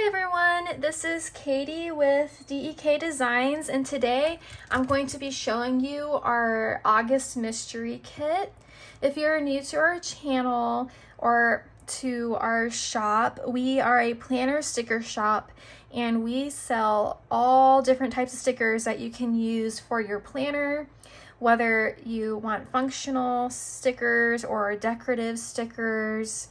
Hi everyone, this is Katie with DEK Designs, and today I'm going to be showing you our August mystery kit. If you're new to our channel or to our shop, we are a planner sticker shop and we sell all different types of stickers that you can use for your planner, whether you want functional stickers or decorative stickers.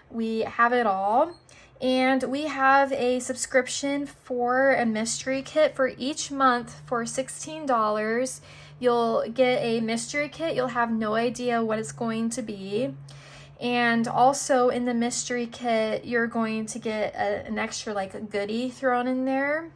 We have it all. And we have a subscription for a mystery kit for each month for $16. You'll get a mystery kit. You'll have no idea what it's going to be. And also in the mystery kit, you're going to get an extra like goodie thrown in there.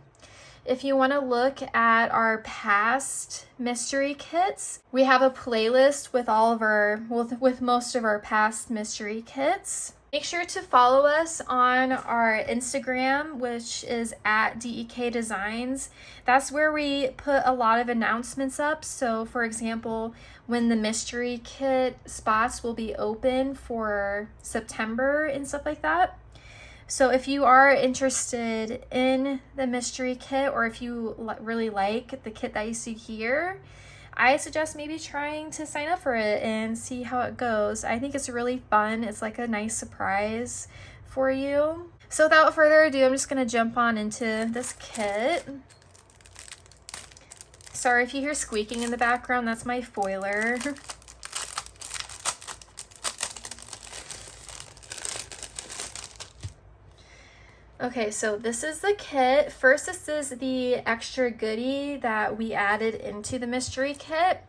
If you want to look at our past mystery kits, we have a playlist with all of our, with most of our past mystery kits. Make sure to follow us on our Instagram, which is at DEK Designs. That's where we put a lot of announcements up. So for example, when the mystery kit spots will be open for September and stuff like that. So if you are interested in the mystery kit, or if you really like the kit that you see here, I suggest maybe trying to sign up for it and see how it goes. I think it's really fun. It's like a nice surprise for you. So without further ado, I'm just gonna jump on into this kit. Sorry if you hear squeaking in the background, that's my foiler. Okay, so this is the kit. First, this is the extra goodie that we added into the mystery kit.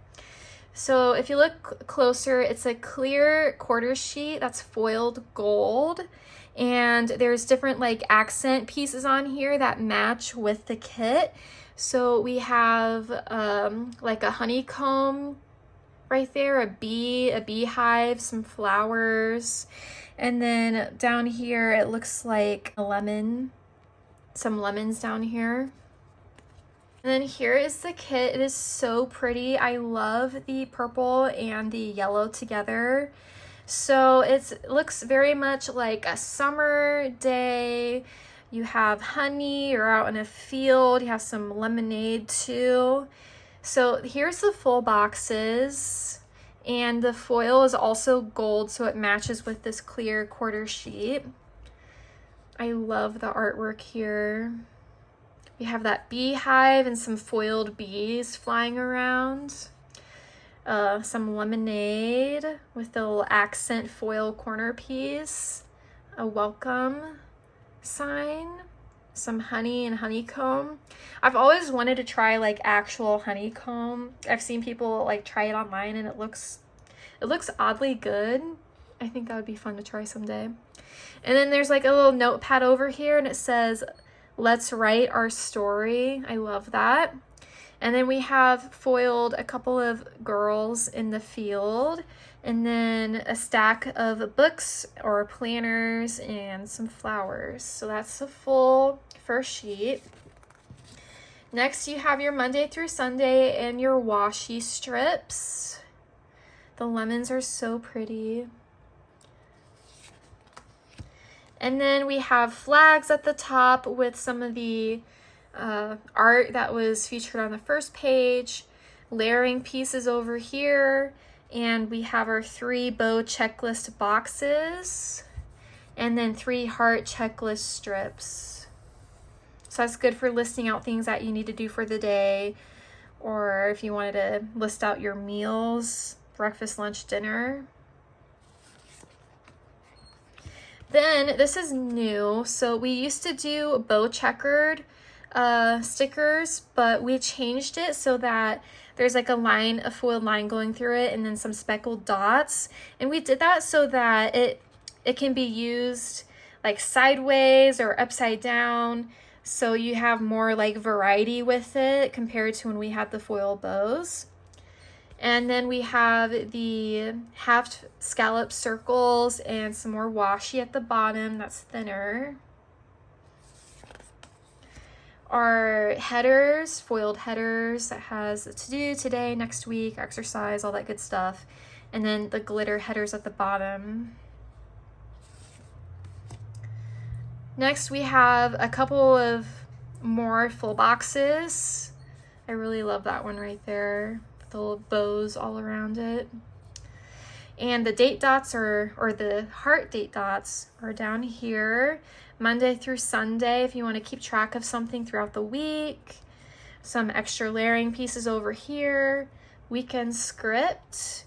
So if you look closer, it's a clear quarter sheet that's foiled gold. And there's different like accent pieces on here that match with the kit. So we have like a honeycomb right there, a beehive, some flowers. And then down here, it looks like a lemon, some lemons down here. And then here is the kit. It is so pretty. I love the purple and the yellow together. So it looks very much like a summer day. You have honey, you're out in a field, you have some lemonade too. So here's the full boxes. And the foil is also gold, so it matches with this clear quarter sheet. I love the artwork here. We have that beehive and some foiled bees flying around. Some lemonade with the little accent foil corner piece. A welcome sign. Some honey and honeycomb. I've always wanted to try like actual honeycomb. I've seen people like try it online and it looks oddly good. I think that would be fun to try someday. And then there's like a little notepad over here and it says, "Let's write our story." I love that. And then we have foiled a couple of girls in the field, and then a stack of books or planners and some flowers. So that's the full first sheet. Next, you have your Monday through Sunday and your washi strips. The lemons are so pretty. And then we have flags at the top with some of the art that was featured on the first page, layering pieces over here, and we have our 3 bow checklist boxes, and then 3 heart checklist strips. So that's good for listing out things that you need to do for the day, or if you wanted to list out your meals, breakfast, lunch, dinner. Then this is new. So we used to do bow checkered stickers, but we changed it so that there's like a foiled line going through it and then some speckled dots. And we did that so that it can be used like sideways or upside down. So you have more like variety with it compared to when we had the foil bows. And then we have the half scallop circles and some more washi at the bottom that's thinner. Our headers, foiled headers that has to do today, next week, exercise, all that good stuff. And then the glitter headers at the bottom. Next, we have a couple of more full boxes. I really love that one right there, with the little bows all around it. And the date dots or the heart date dots are down here, Monday through Sunday, if you want to keep track of something throughout the week. Some extra layering pieces over here, weekend script,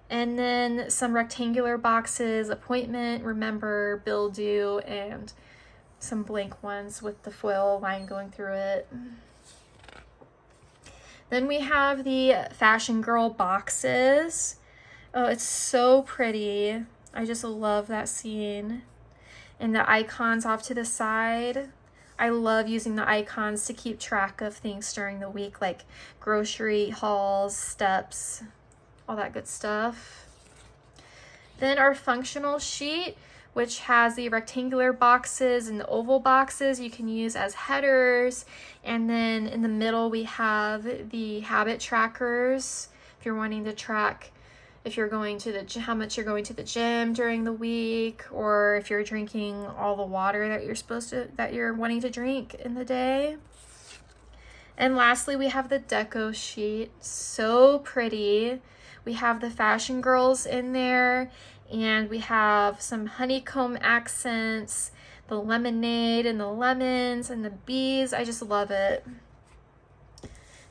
and then some rectangular boxes, appointment, remember, bill due, and some blank ones with the foil line going through it. Then we have the Fashion Girl boxes. Oh, it's so pretty. I just love that scene. And the icons off to the side. I love using the icons to keep track of things during the week, like grocery hauls, steps, all that good stuff. Then our functional sheet, which has the rectangular boxes and the oval boxes you can use as headers. And then in the middle, we have the habit trackers. If you're wanting to track if you're going to how much you're going to the gym during the week, or if you're drinking all the water that you're wanting to drink in the day. And lastly, we have the deco sheet. So pretty. We have the Fashion Girls in there, and we have some honeycomb accents, the lemonade and the lemons and the bees. I just love it.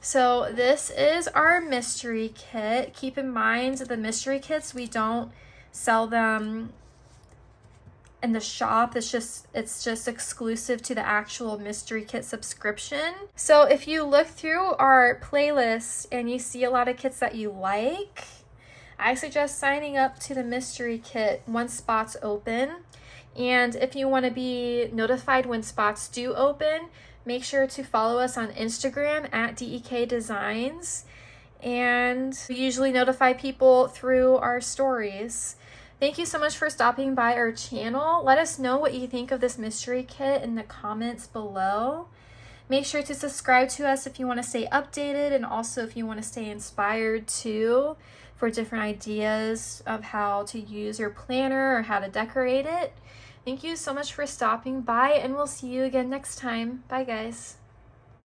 So this is our mystery kit. Keep in mind the mystery kits, we don't sell them in the shop. It's just exclusive to the actual mystery kit subscription. So if you look through our playlist and you see a lot of kits that you like, I suggest signing up to the mystery kit once spots open. And if you want to be notified when spots do open, make sure to follow us on Instagram at DEK Designs, and we usually notify people through our stories. Thank you so much for stopping by our channel. Let us know what you think of this mystery kit in the comments below. Make sure to subscribe to us if you want to stay updated, and also if you want to stay inspired too for different ideas of how to use your planner or how to decorate it. Thank you so much for stopping by, and we'll see you again next time. Bye, guys.